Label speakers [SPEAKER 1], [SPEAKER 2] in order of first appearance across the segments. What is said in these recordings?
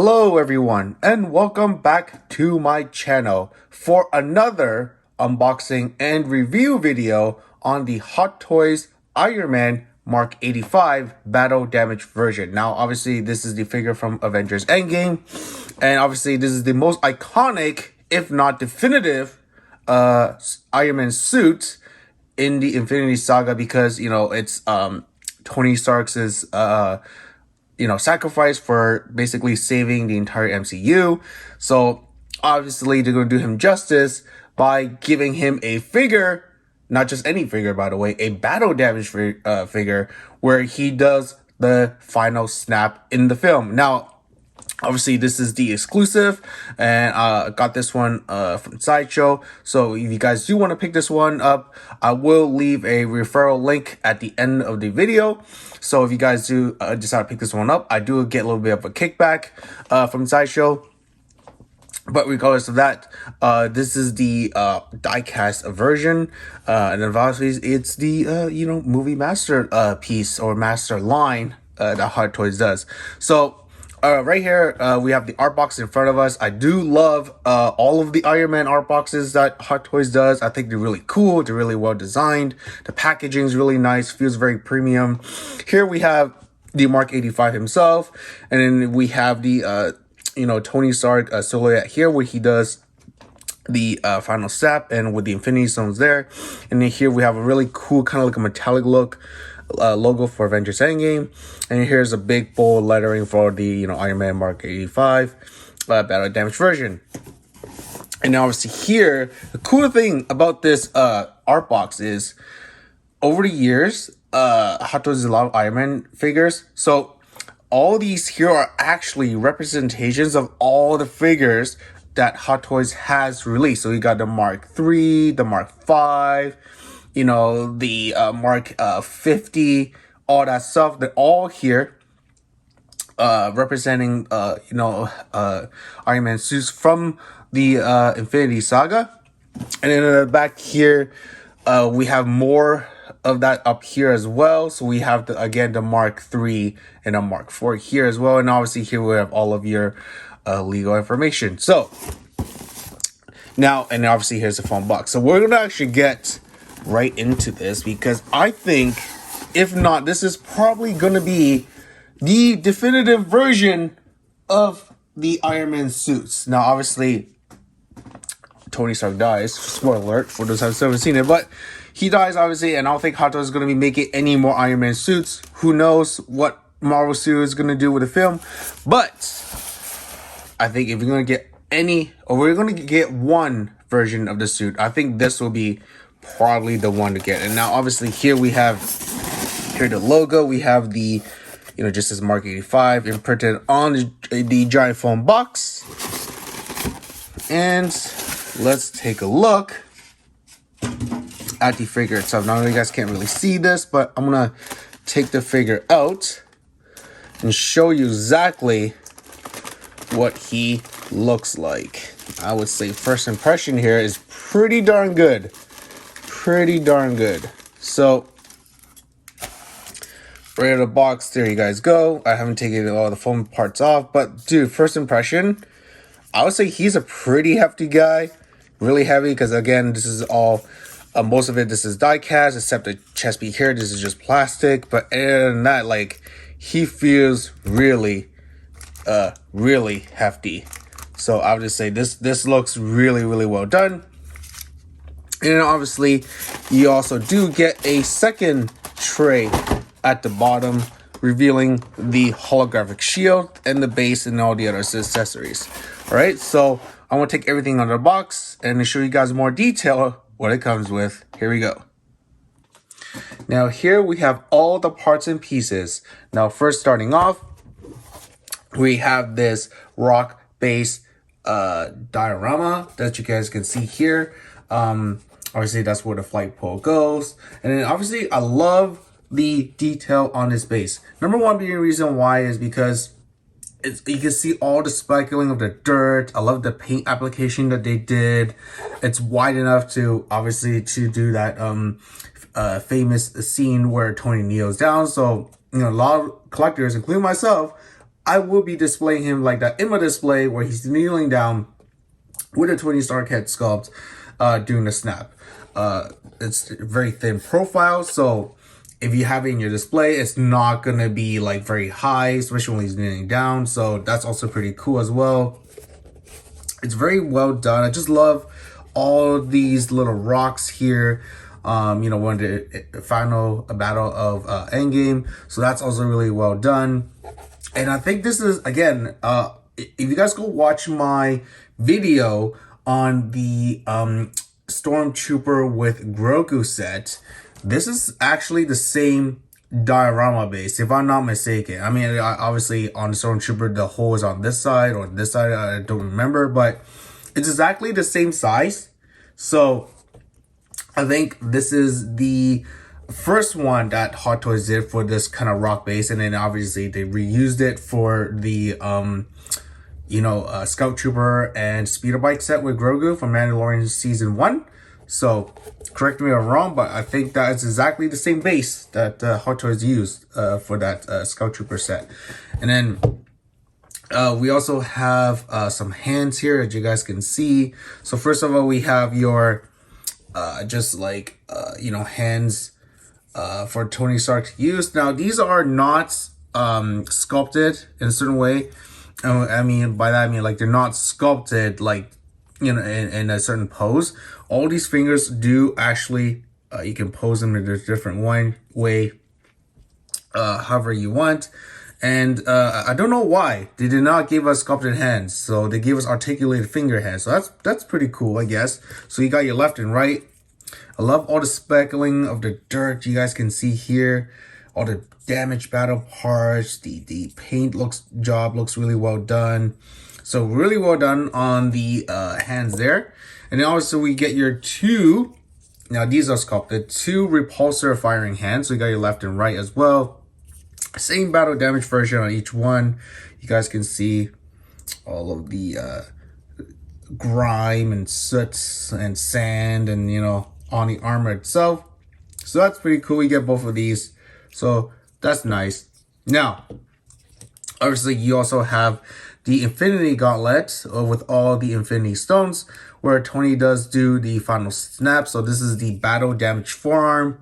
[SPEAKER 1] Hello everyone and welcome back to my channel for another unboxing and review video on the Hot Toys Iron Man Mark 85 battle damage version. Now obviously this is the figure from Avengers Endgame, and obviously this is the most iconic if not definitive Iron Man suit in the Infinity Saga, because it's Tony Stark's sacrifice for basically saving the entire MCU. So obviously they're going to do him justice by giving him a figure, not just any figure, by the way, a battle damage figure where he does the final snap in the film. Now, obviously, this is the exclusive, and I got this one from Sideshow. So if you guys do want to pick this one up, I will leave a referral link at the end of the video. So if you guys do decide to pick this one up, I do get a little bit of a kickback from Sideshow. But regardless of that, this is the die-cast version, and obviously it's the movie master piece or master line that Hot Toys does. So right here, we have the art box in front of us. I do love all of the Iron Man art boxes that Hot Toys does. I think they're really cool. They're really well designed. The packaging is really nice. Feels very premium. Here we have the Mark 85 himself, and then we have the Tony Stark silhouette here where he does the final snap and with the Infinity Stones there. And then here we have a really cool kind of like a metallic look logo for Avengers Endgame, and here's a big bold lettering for the Iron Man Mark 85 battle damage version. And now obviously here, the cool thing about this art box is over the years, Hot Toys has a lot of Iron Man figures, so all these here are actually representations of all the figures that Hot Toys has released. So you got the Mark 3, the Mark 5, the Mark 50, all that stuff. They're all here representing, Iron Man suits from the Infinity Saga. And then in the back here, we have more of that up here as well. So we have the Mark 3 and a Mark 4 here as well. And obviously here we have all of your legal information. So now, and obviously here's the phone box. So we're going to actually get right into this, because I think, if not, this is probably going to be the definitive version of the Iron Man suits. Now, obviously, Tony Stark dies. Spoiler alert for those who haven't seen it, but he dies, obviously, and I don't think Hot Toys is going to be making any more Iron Man suits. Who knows what Marvel Studios is going to do with the film, but I think if you're going to get any, or we're going to get one version of the suit, I think this will be probably the one to get. And now obviously here we have the logo. We have the just as Mark 85 imprinted on the giant foam box. And let's take a look at the figure itself. Now you guys can't really see this, but I'm gonna take the figure out and show you exactly what he looks like. I would say first impression here is pretty darn good. So right out of the box, there you guys go. I haven't taken all the foam parts off, but dude, first impression, I would say he's a pretty hefty guy. Really heavy, because again, this is all most of it, this is die cast, except the chest piece here, this is just plastic. But other than that, like, he feels really hefty. So I would just say this looks really well done. And then obviously you also do get a second tray at the bottom, revealing the holographic shield and the base and all the other accessories. All right, so I want to take everything out of the box and show you guys more detail what it comes with. Here we go. Now here we have all the parts and pieces. Now first, starting off, we have this rock base diorama that you guys can see here. Obviously that's where the flight pole goes. And then obviously I love the detail on this base. Number one being the reason why is because you can see all the speckling of the dirt. I love the paint application that they did. It's wide enough to obviously to do that famous scene where Tony kneels down. So a lot of collectors, including myself, I will be displaying him like that in my display where he's kneeling down with a Tony Stark head sculpt doing the snap. It's a very thin profile, so if you have it in your display, it's not gonna be like very high, especially when he's kneeling down. So that's also pretty cool as well. It's very well done. I just love all these little rocks here. When the final battle of Endgame. So that's also really well done. And I think this is, again, if you guys go watch my video on the Stormtrooper with Grogu set, this is actually the same diorama base, if I'm not mistaken. I mean, obviously on the Stormtrooper, the hole is on this side or this side, I don't remember, but it's exactly the same size. So I think this is the first one that Hot Toys did for this kind of rock base, and then obviously they reused it for the Scout Trooper and Speeder Bike set with Grogu from Mandalorian Season 1. So correct me if I'm wrong, but I think that is exactly the same base that Hot Toys used for that Scout Trooper set. And then we also have some hands here that you guys can see. So first of all, we have your hands for Tony Stark to use. Now, these are not sculpted in a certain way. I mean, by that I mean like they're not sculpted like, in a certain pose. All these fingers do actually, you can pose them in a different way, however you want. And I don't know why they did not give us sculpted hands, so they gave us articulated finger hands. So that's pretty cool, I guess. So you got your left and right. I love all the speckling of the dirt you guys can see here. All the damaged battle parts. The paint job looks really well done. So really well done on the hands there. And then also we get your two. Now these are sculpted. Two repulsor firing hands. So you got your left and right as well. Same battle damage version on each one. You guys can see all of the grime and soot and sand and, on the armor itself. So that's pretty cool. We get both of these. So that's nice. Now, obviously, you also have the Infinity Gauntlet with all the Infinity Stones, where Tony does do the final snap. So this is the battle damage forearm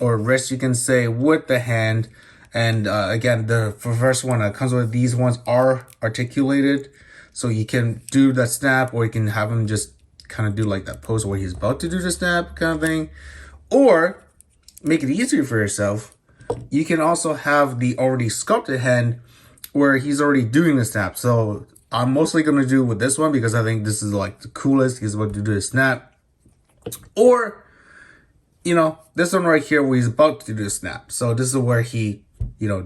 [SPEAKER 1] or wrist, you can say, with the hand. And again, the first one that comes with these ones are articulated. So you can do that snap, or you can have him just kind of do like that pose where he's about to do the snap kind of thing. Or make it easier for yourself. You can also have the already sculpted hand where he's already doing the snap. So I'm mostly going to do with this one because I think this is like the coolest. He's about to do the snap. Or, this one right here where he's about to do the snap. So this is where he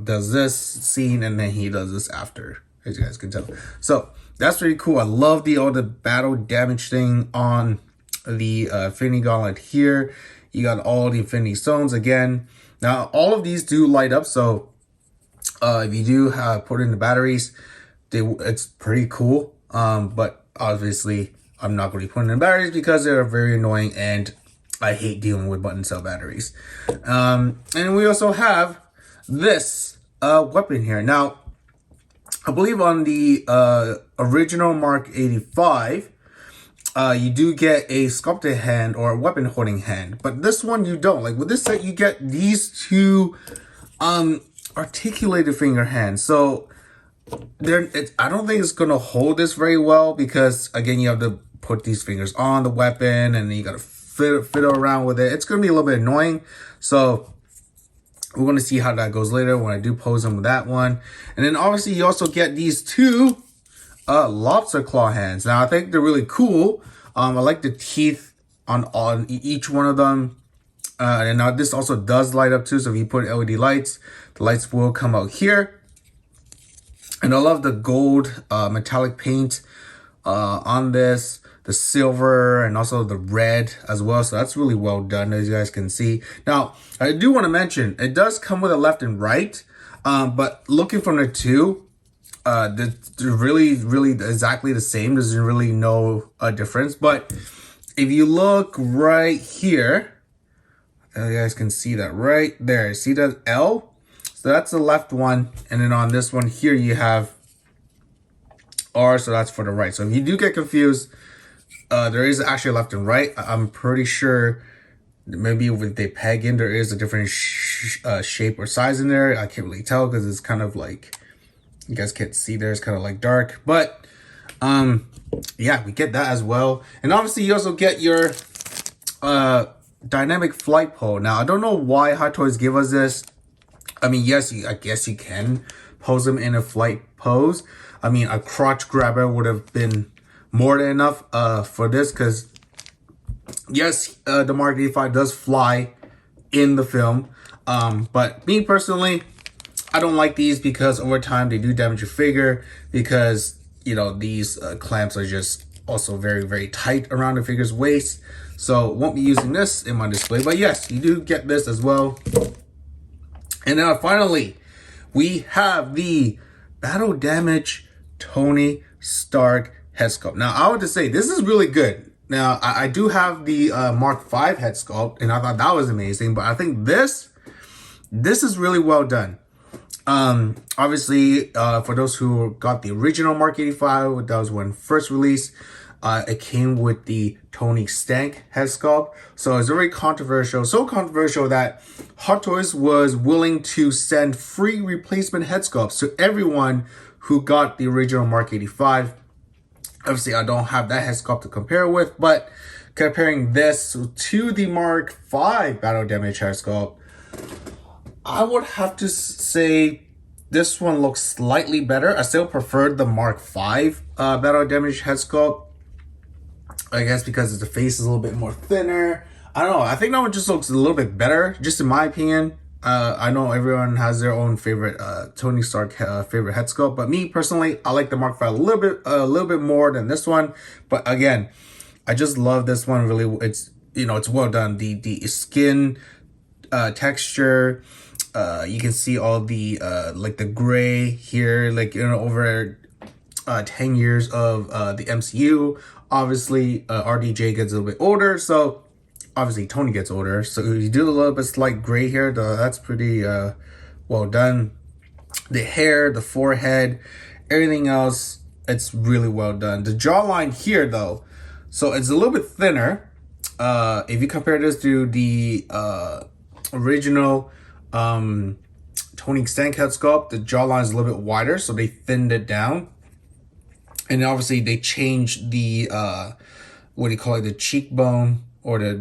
[SPEAKER 1] does this scene and then he does this after, as you guys can tell. So that's pretty cool. I love all the battle damage thing on the Infinity Gauntlet here. You got all the Infinity Stones again. Now, all of these do light up. So if you do put in the batteries, it's pretty cool. But obviously, I'm not going to be putting in batteries because they're very annoying and I hate dealing with button cell batteries. And we also have this weapon here. Now, I believe on the original Mark 85, you do get a sculpted hand or a weapon holding hand, but this one you don't. Like with this set, you get these two articulated finger hands. So I don't think it's gonna hold this very well because again, you have to put these fingers on the weapon and then you gotta fiddle around with it. It's gonna be a little bit annoying. So we're going to see how that goes later when I do pose them with that one. And then obviously you also get these two lobster claw hands. Now I think they're really cool. I like the teeth on each one of them. And now this also does light up too. So if you put LED lights, the lights will come out here. And I love the gold metallic paint on this. The silver and also the red as well. So that's really well done, as you guys can see. Now, I do want to mention, it does come with a left and right. But looking from the two, they're really exactly the same. There's really no difference. But if you look right here, you guys can see that right there. See that L? So that's the left one. And then on this one here, you have R, so that's for the right. So if you do get confused, there is actually left and right. I'm pretty sure maybe with they peg in, there is a different shape or size in there. I can't really tell because it's kind of like, you guys can't see there. It's kind of like dark. But yeah, we get that as well. And obviously you also get your dynamic flight pole. Now, I don't know why Hot Toys give us this. I mean, yes, I guess you can pose them in a flight pose. I mean, a crotch grabber would have been more than enough for this, because yes, the Mark 85 does fly in the film. But me personally, I don't like these because over time they do damage your figure, because, you know, these clamps are just also very, very tight around the figure's waist. So won't be using this in my display. But yes, you do get this as well. And now finally, we have the Battle Damage Tony Stark head sculpt. Now, I would just say this is really good. Now, I do have the Mark V head sculpt, and I thought that was amazing. But I think this is really well done. Obviously, for those who got the original Mark 85, that was when first released, it came with the Tony Stark head sculpt. So it's very controversial. So controversial that Hot Toys was willing to send free replacement head sculpts to everyone who got the original Mark 85. Obviously, I don't have that head sculpt to compare with, but comparing this to the Mark V Battle Damage head sculpt, I would have to say this one looks slightly better. I still prefer the Mark V Battle Damage head sculpt. I guess because the face is a little bit more thinner. I don't know. I think that one just looks a little bit better, just in my opinion. I know everyone has their own favorite Tony Stark favorite head sculpt, but me personally, I like the Mark V a little bit more than this one. But again, I just love this one. Really, it's, you know, it's well done. The skin texture, you can see all the like the gray here, like, you know, over 10 years of the MCU. Obviously, RDJ gets a little bit older, so obviously Tony gets older. So you do a little bit slight gray here, though. That's pretty well done. The hair, the forehead, everything else, it's really well done. The jawline here, though, so it's a little bit thinner. If you compare this to the original Tony Stark head sculpt, the jawline is a little bit wider, so they thinned it down. And obviously they changed the what do you call it, the cheekbone, or the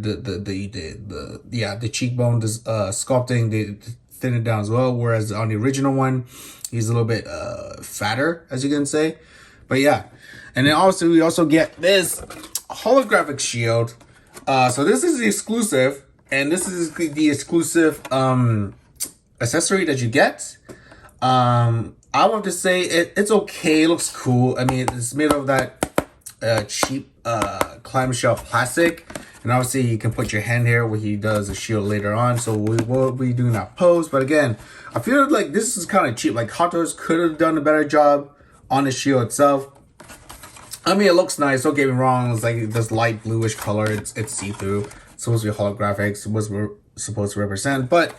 [SPEAKER 1] cheekbone sculpting, they thin it down as well. Whereas on the original one, he's a little bit fatter, as you can say. But yeah, and then also we also get this holographic shield. So this is the exclusive, and this is the exclusive accessory that you get. I want to say it's okay. It looks cool. I mean, it's made of that cheap clamshell plastic. And obviously, you can put your hand here where he does a shield later on. So we will be doing that pose. But again, I feel like this is kind of cheap. Like, Hot Toys could have done a better job on the shield itself. I mean, it looks nice. Don't get me wrong. It's like this light bluish color. It's see-through. It's supposed to be holographic. It's supposed to represent. But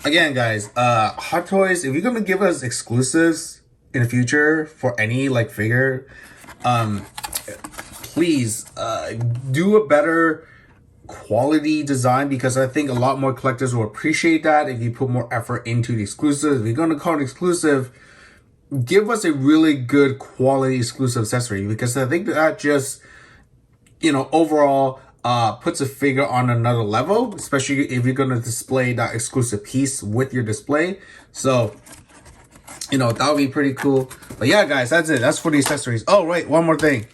[SPEAKER 1] again, guys, Hot Toys, if you're gonna give us exclusives in the future for any like figure, please do a better quality design, because I think a lot more collectors will appreciate that if you put more effort into the exclusives. If you're gonna call it exclusive, give us a really good quality exclusive accessory, because I think that just, you know, overall puts a figure on another level, especially if you're going to display that exclusive piece with your display. So, you know, that would be pretty cool. But yeah, guys, that's it. That's for the accessories. Oh, right, one more thing.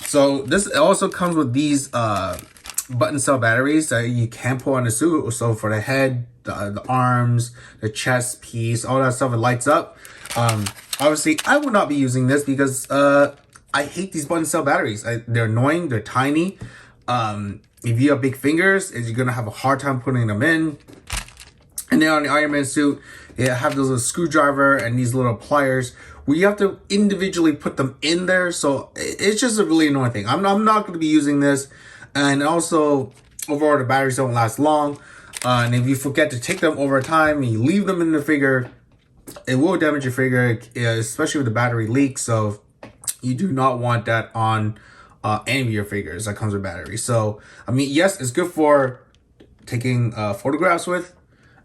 [SPEAKER 1] So this also comes with these button cell batteries that you can put on the suit. So for the head, the arms, the chest piece, all that stuff, it lights up. Obviously, I will not be using this because I hate these button cell batteries. They're annoying. They're tiny. If you have big fingers, you're gonna have a hard time putting them in. And then on the Iron Man suit, they have those little screwdriver and these little pliers where you have to individually put them in there. So it's just a really annoying thing. I'm not going to be using this. And also, overall, the batteries don't last long. And if you forget to take them over time and you leave them in the figure, it will damage your figure, especially with the battery leak. So you do not want that on any of your figures that comes with batteries. So, I mean, yes, it's good for taking photographs with.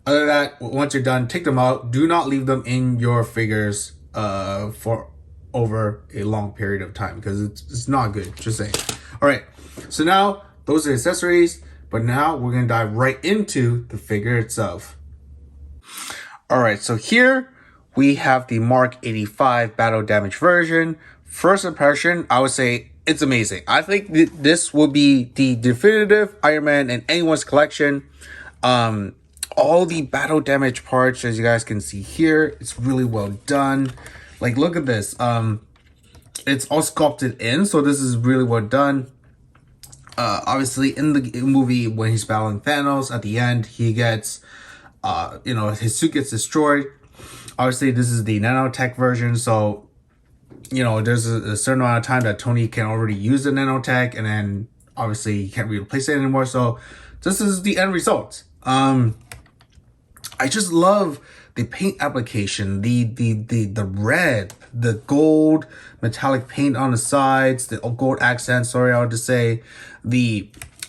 [SPEAKER 1] Other than that, once you're done, take them out. Do not leave them in your figures for over a long period of time, because it's not good. Just saying. All right, so now those are accessories, but now we're gonna dive right into the figure itself. All right, so here we have the Mark 85 battle damage version. First impression, I would say it's amazing. I think this will be the definitive Iron Man in anyone's collection. All the battle damage parts, as you guys can see here, it's really well done. Like, look at this. It's all sculpted in, so this is really well done. Obviously, in the movie, when he's battling Thanos, at the end, he gets, his suit gets destroyed. Obviously, this is the nanotech version, so, there's a certain amount of time that Tony can already use the nanotech, and then, obviously, he can't replace it anymore, so this is the end result. I just love the paint application, the red, the gold metallic paint on the sides, the gold accents, sorry, I would just say,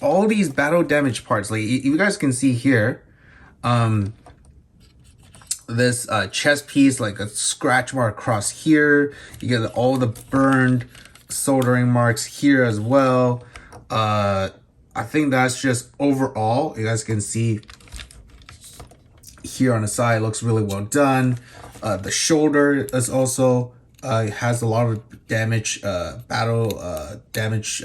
[SPEAKER 1] all these battle damage parts. Like, you guys can see here, this chest piece, like a scratch mark across here. You get all the burned soldering marks here as well. I think that's just overall, you guys can see here on the side, looks really well done. The shoulder is also has a lot of damage, battle damage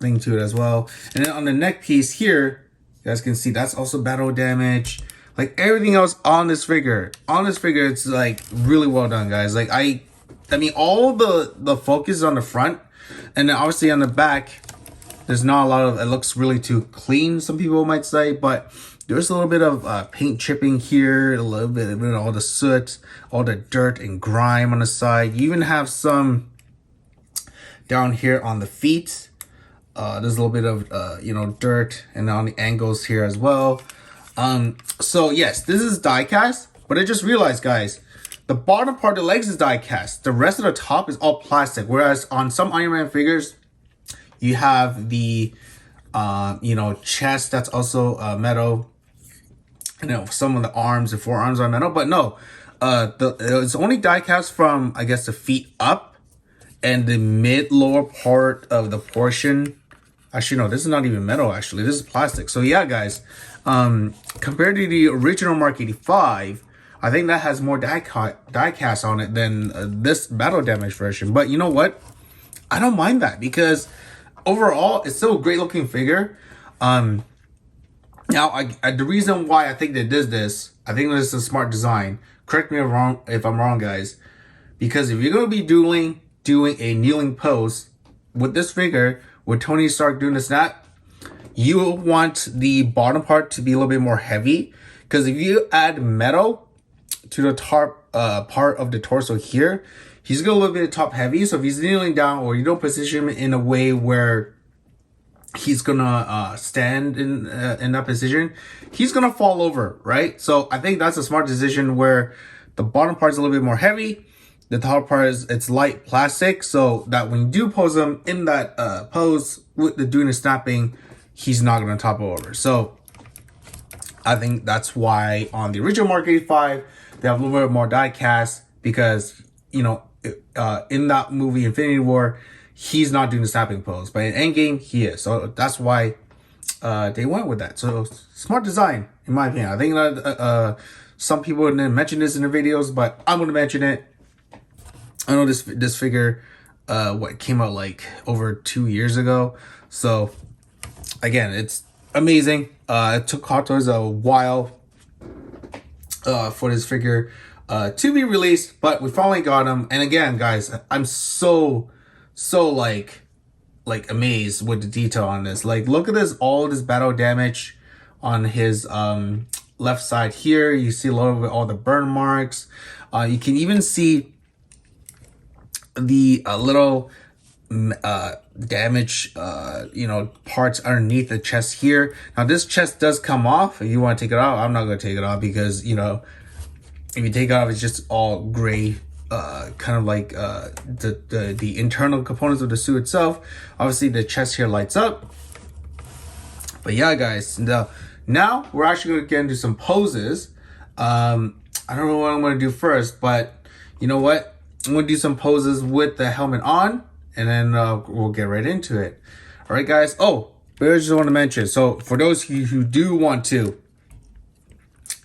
[SPEAKER 1] thing to it as well. And then on the neck piece here, you guys can see that's also battle damage. Like, everything else on this figure, it's like really well done, guys. Like, I mean, all the focus is on the front, and then obviously on the back, there's not a lot of, it looks really too clean, some people might say, but there's a little bit of paint chipping here, a little bit of all the soot, all the dirt and grime on the side. You even have some down here on the feet. There's a little bit of, dirt, and on the angles here as well. So yes, this is die cast, but I just realized, guys, the bottom part of the legs is die cast. The rest of the top is all plastic. Whereas on some Iron Man figures, you have the, chest that's also metal. Some of the arms and forearms are metal, but no, it's only die cast from, I guess, the feet up and the mid lower part of the portion. Actually, no, this is not even metal, actually. This is plastic. So yeah, guys, compared to the original Mark 85, I think that has more die cast on it than this battle damage version. But you know what? I don't mind that, because overall, it's still a great looking figure. Now, the reason why I think they did this, I think this is a smart design. Correct me if I'm wrong, guys. Because if you're going to be doing a kneeling pose with this figure, with Tony Stark doing the snap, you want the bottom part to be a little bit more heavy. Because if you add metal to the top part of the torso here, he's going to look a little bit top heavy. So if he's kneeling down, or you don't position him in a way where he's gonna stand in that position, he's gonna fall over, right? So I think that's a smart decision, where the bottom part is a little bit more heavy, the top part it's light plastic, so that when you do pose him in that pose with doing the snapping, he's not gonna topple over. So I think that's why on the original Mark 85 they have a little bit more die cast, because in that movie Infinity War, he's not doing the snapping pose, but in Endgame, he is. So that's why they went with that. So smart design, in my opinion. I think that some people didn't mention this in the videos, but I'm going to mention it. I know this figure, came out like over 2 years ago. So again, it's amazing. It took Hot Toys a while for this figure to be released, but we finally got him. And again, guys, I'm so like amazed with the detail on this. Like, look at this, all this battle damage on his left side here. You see a lot of all the burn marks. You can even see the little damage, parts underneath the chest here. Now this chest does come off. If you want to take it off, I'm not going to take it off because, if you take it off, it's just all gray, kind of like the internal components of the suit itself. Obviously, the chest here lights up. But yeah, guys, now we're actually going to get into some poses. I don't know what I'm going to do first, but you know what? I'm going to do some poses with the helmet on, and then we'll get right into it. All right, guys. Oh, but I just want to mention, so for those who do want to,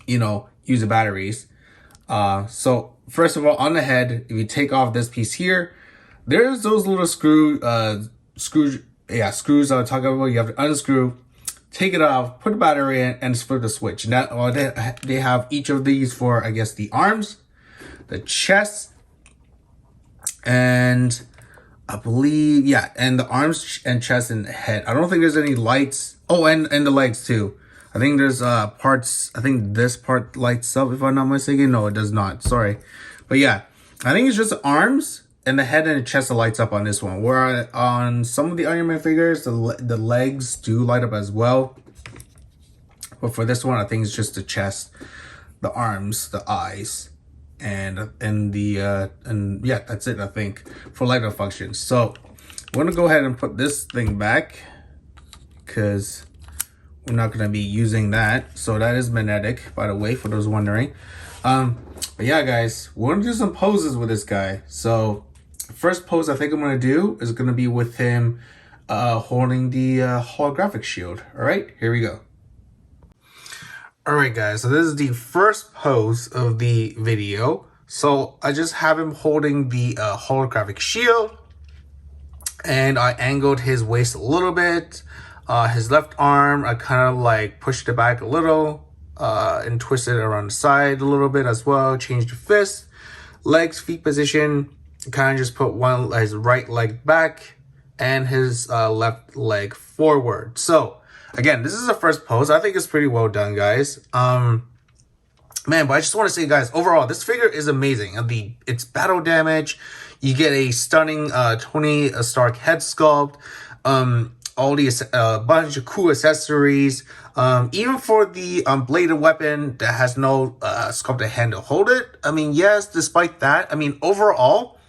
[SPEAKER 1] use the batteries, so first of all, on the head, if you take off this piece here, there's those little screws I was talking about. You have to unscrew, take it off, put the battery in, and flip the switch. Now they have each of these for, I guess, the arms, the chest, and I believe, and the arms and chest and head. I don't think there's any lights. Oh, and the legs too. I think there's parts. I think this part lights up, if I'm not mistaken. No, it does not. Sorry. But yeah, I think it's just the arms and the head and the chest that lights up on this one. Where on some of the Iron Man figures, the legs do light up as well. But for this one, I think it's just the chest, the arms, the eyes, and yeah, that's it, I think, for light up functions. So I'm gonna go ahead and put this thing back because we're not going to be using that. So that is magnetic, by the way, for those wondering. But yeah, guys, we're going to do some poses with this guy. So first pose I think I'm going to do is going to be with him holding the holographic shield. All right, here we go. All right, guys, so this is the first pose of the video. So I just have him holding the holographic shield, and I angled his waist a little bit. His left arm, I kind of like pushed it back a little and twisted it around the side a little bit as well. Changed the fist, legs, feet position. Kind of just put his right leg back and his left leg forward. So again, this is the first pose. I think it's pretty well done, guys. Man, but I just want to say, guys, overall, this figure is amazing. It's battle damage. You get a stunning Tony Stark head sculpt. All these bunch of cool accessories, even for the bladed weapon that has no sculpted hand to hold it. I mean, yes, despite that, I mean, overall,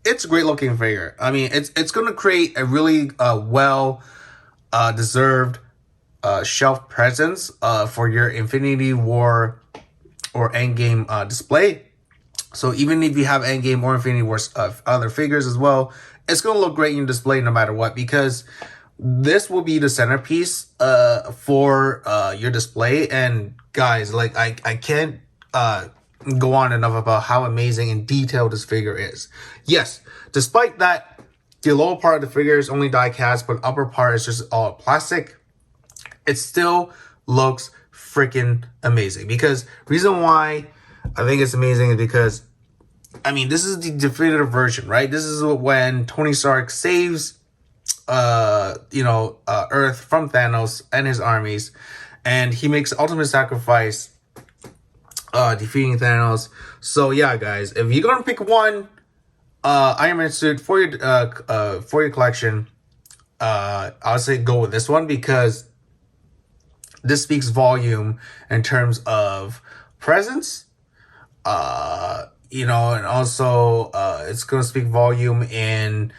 [SPEAKER 1] it's a great looking figure. I mean, it's going to create a really well deserved shelf presence for your Infinity War or Endgame display. So even if you have Endgame or Infinity War other figures as well, it's going to look great in your display no matter what, because this will be the centerpiece for your display. And guys, like I can't go on enough about how amazing and detailed this figure is. Yes, despite that, the lower part of the figure is only die cast, but upper part is just all plastic. It still looks freaking amazing. Because reason why I think it's amazing is because, I mean, this is the definitive version, right? This is when Tony Stark saves Earth from Thanos and his armies, and he makes ultimate sacrifice defeating Thanos. So yeah, guys, if you're gonna pick one Iron Man suit for your collection, I would say go with this one, because this speaks volume in terms of presence, and also it's gonna speak volume in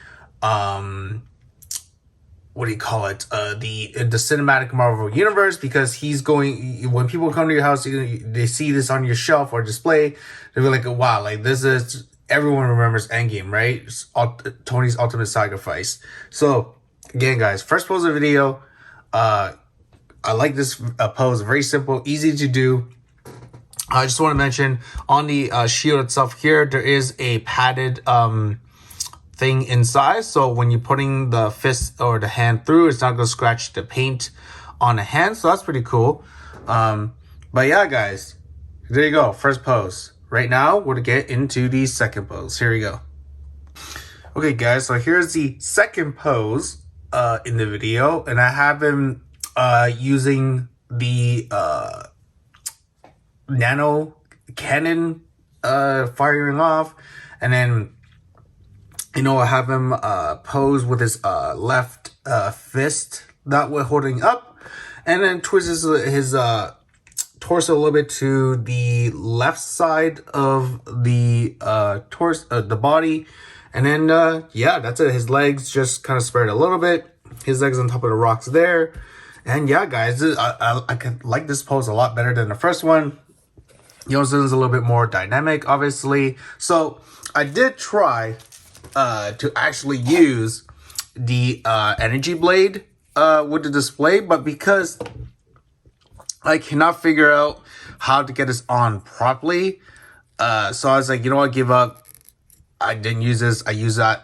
[SPEAKER 1] what do you call it? The cinematic Marvel universe, because when people come to your house, they see this on your shelf or display, they'll be like, wow, like this is, everyone remembers Endgame, right? It's Tony's ultimate sacrifice. So again, guys, first pose of the video. I like this pose, very simple, easy to do. I just want to mention on the shield itself here, there is a padded thing inside, so when you're putting the fist or the hand through, it's not going to scratch the paint on the hand, so that's pretty cool. But yeah, guys, there you go, first pose. Right now, we're going to get into the second pose. Here we go. Okay, guys, so here's the second pose in the video, and I have been using the nano cannon firing off, and then I have him pose with his left fist that way holding up, and then twist his torso a little bit to the left side of the torso, the body, and then yeah, that's it. His legs just kind of spread a little bit. His legs on top of the rocks there, and yeah, guys, I could like this pose a lot better than the first one. Yosun's a little bit more dynamic, obviously. So I did try to actually use the energy blade with the display, but because I cannot figure out how to get this on properly, so I was like, you know what, give up. I didn't use this. I use that,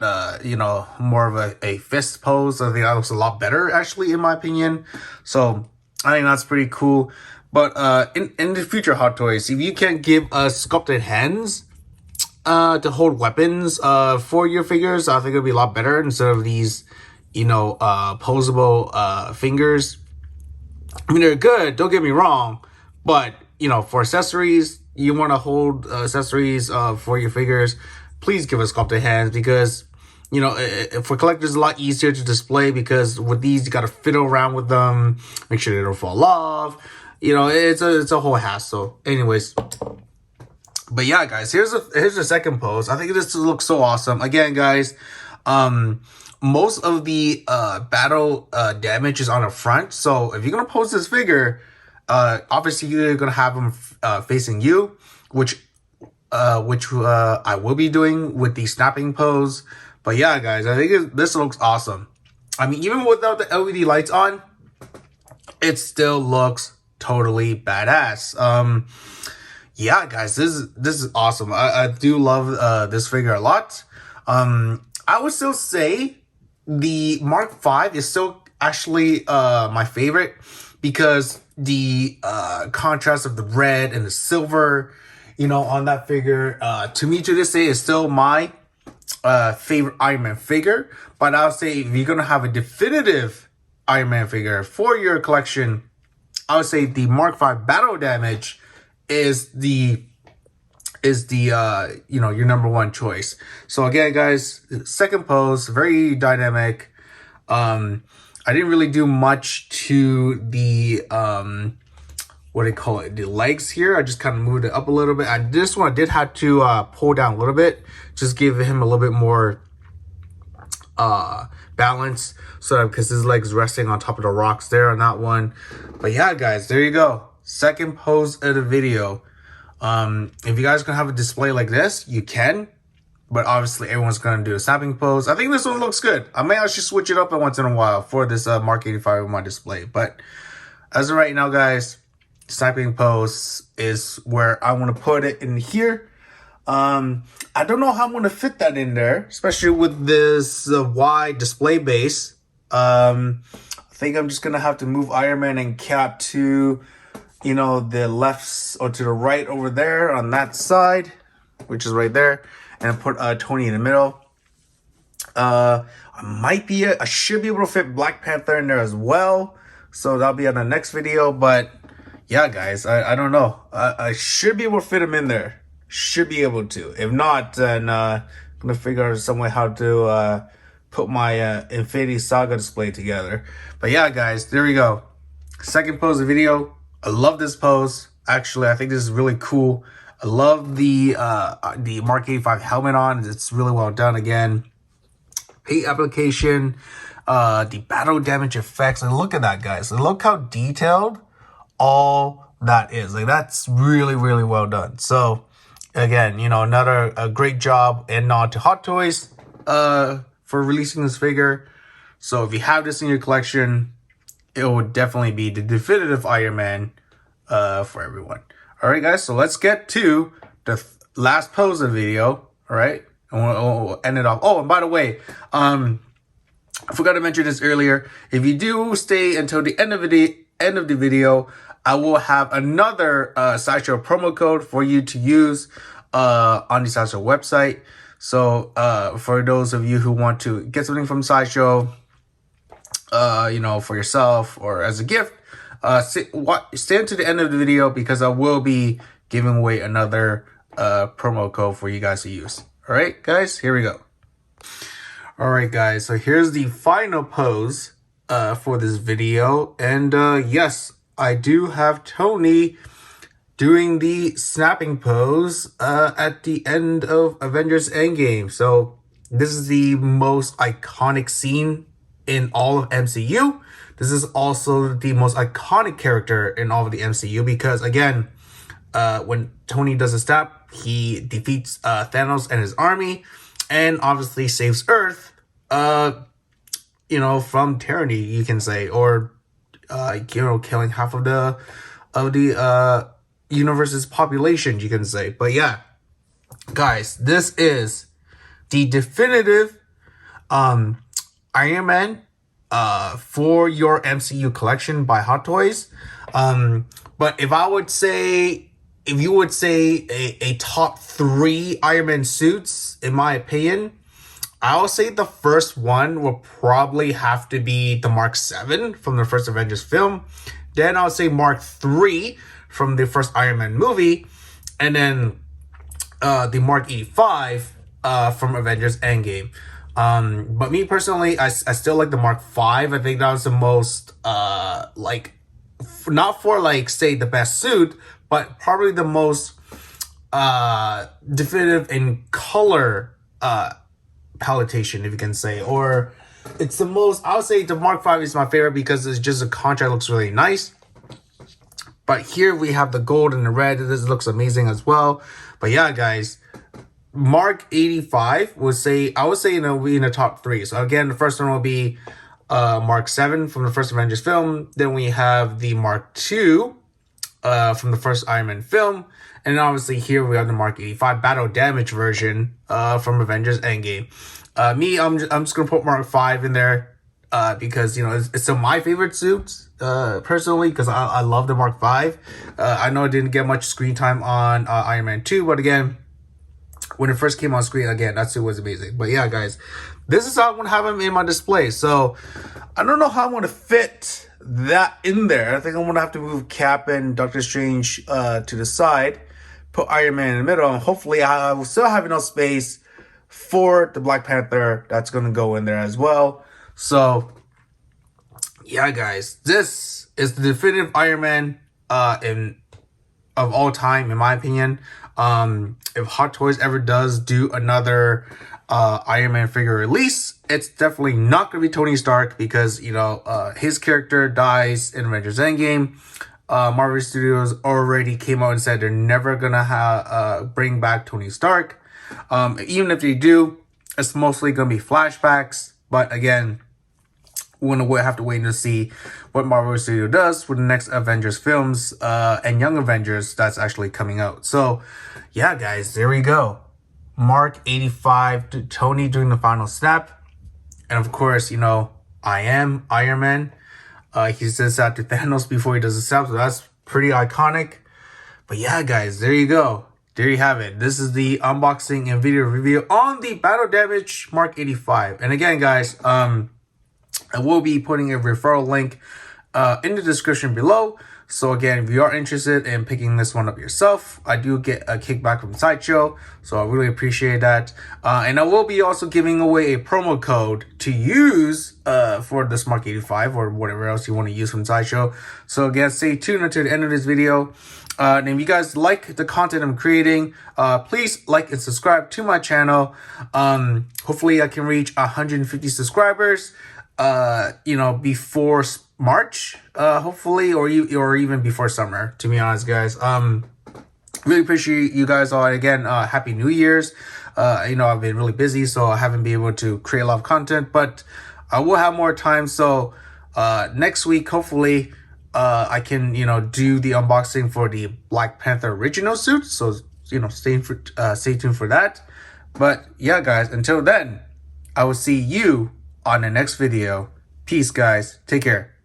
[SPEAKER 1] more of a fist pose. I think that looks a lot better, actually, in my opinion. So I think that's pretty cool. But in the future Hot Toys, if you can give us sculpted hands to hold weapons for your figures, I think it'll be a lot better instead of these, posable fingers. I mean, they're good, don't get me wrong, but, for accessories, you want to hold accessories for your figures, please give us sculpted hands, because, for collectors, it's a lot easier to display, because with these, you got to fiddle around with them, make sure they don't fall off. It's a whole hassle. Anyways, but yeah, guys, here's the second pose. I think this looks so awesome. Again, guys, most of the battle damage is on the front. So if you're gonna pose this figure, obviously you're gonna have him facing you, which I will be doing with the snapping pose. But yeah, guys, I think this looks awesome. I mean, even without the LED lights on, it still looks totally badass. Yeah, guys, this is awesome. I do love this figure a lot. I would still say the Mark V is still actually my favorite, because the contrast of the red and the silver, on that figure, to me to this day is still my favorite Iron Man figure. But I'll say, if you're gonna have a definitive Iron Man figure for your collection, I would say the Mark V battle damage is the your number one choice. So again, guys, second pose, very dynamic. I didn't really do much to the what do you call it, the legs here. I just kind of moved it up a little bit. This one I did have to pull down a little bit, just give him a little bit more balance, so because his legs resting on top of the rocks there on that one. But yeah, guys, there you go, second pose of the video. If you guys can have a display like this, you can, but obviously everyone's gonna do a snapping pose. I think this one looks good. I may actually switch it up once in a while for this Mark 85 on my display, but as of right now, guys, snapping pose is where I want to put it in here. I don't know how I'm going to fit that in there, especially with this wide display base. I think I'm just going to have to move Iron Man and Cap to, the left or to the right over there on that side, which is right there, and put Tony in the middle. I should be able to fit Black Panther in there as well, so that'll be on the next video. But yeah, guys, I don't know. I should be able to fit him in there. Should be able to. If not, then I'm gonna figure out some way how to put my Infinity Saga display together. But yeah, guys, there we go. Second pose of the video. I love this pose. Actually, I think this is really cool. I love the Mark 85 helmet on. It's really well done again. Paint application, the battle damage effects, and look at that, guys. And look how detailed all that is. Like, that's really, really well done. So again, another a great job and nod to Hot Toys for releasing this figure. So if you have this in your collection, it would definitely be the definitive Iron Man for everyone. All right, guys, so let's get to the last pose of the video. All right, and we'll end it off. Oh, and by the way, I forgot to mention this earlier. If you do stay until the end of the video, I will have another Sideshow promo code for you to use on the Sideshow website. So for those of you who want to get something from Sideshow, for yourself or as a gift, stay until the end of the video, because I will be giving away another promo code for you guys to use. All right, guys, here we go. Alright guys, so here's the final pose for this video. And yes, I do have Tony doing the snapping pose at the end of Avengers Endgame. So this is the most iconic scene in all of MCU. This is also the most iconic character in all of the MCU because, again, when Tony does a snap, he defeats Thanos and his army, and obviously saves Earth, from tyranny, you can say, or killing half of the universe's population, you can say. But yeah, guys, this is the definitive Iron Man for your MCU collection by Hot Toys. But if you would say a top 3 Iron Man suits, in my opinion, I'll say the first one will probably have to be the Mark 7 from the first Avengers film. Then I'll say Mark 3 from the first Iron Man movie. And then the Mark 85 from Avengers Endgame. But me personally, I still like the Mark 5. I think that was the most, not for, say, the best suit, but probably the most definitive in color paletation, if you can say. Or it's the most, I would say the Mark 5 is my favorite because it's just the contrast looks really nice. But here we have the gold and the red. This looks amazing as well. But yeah, guys, Mark 85 I would say it'll be in the top 3. So again, the first one will be Mark 7 from the first Avengers film. Then we have the Mark 2 from the first Iron Man film. And obviously here we have the Mark 85 battle damage version from Avengers Endgame. I'm just gonna put Mark 5 in there because it's still my favorite suits personally, because I love the Mark 5. I know it didn't get much screen time on Iron Man 2, but again, when it first came on screen, again, that suit was amazing. But yeah, guys, this is how I'm gonna have him in my display. So I don't know how I'm gonna fit that in there. I think I'm gonna have to move Cap and Doctor Strange to the side, put Iron Man in the middle, and hopefully I will still have enough space for the Black Panther that's gonna go in there as well. So yeah, guys, this is the definitive Iron Man of all time, in my opinion. If Hot Toys ever does do another Iron Man figure release, it's definitely not going to be Tony Stark because, his character dies in Avengers Endgame. Marvel Studios already came out and said they're never going to bring back Tony Stark. Even if they do, it's mostly going to be flashbacks. But again, we're going to have to wait to see what Marvel Studios does with the next Avengers films and Young Avengers that's actually coming out. So, yeah, guys, there we go. Mark 85 to Tony doing the final snap. And, of course, I am Iron Man. He says that to Thanos before he does the snap, so that's pretty iconic. But, yeah, guys, there you go. There you have it. This is the unboxing and video review on the Battle Damage Mark 85. And, again, guys, I will be putting a referral link in the description below. So again, if you are interested in picking this one up yourself, I do get a kickback from Sideshow. So I really appreciate that. And I will be also giving away a promo code to use for this Mark 85 or whatever else you want to use from Sideshow. So again, stay tuned until the end of this video. And if you guys like the content I'm creating, please like and subscribe to my channel. Hopefully I can reach 150 subscribers. Before March, hopefully, or even before summer, to be honest, guys. Really appreciate you guys all. Again, Happy New Year's. I've been really busy, so I haven't been able to create a lot of content, but I will have more time. So, next week, hopefully, I can, do the unboxing for the Black Panther original suit. So, stay tuned for that. But yeah, guys, until then, I will see you on the next video. Peace, guys. Take care.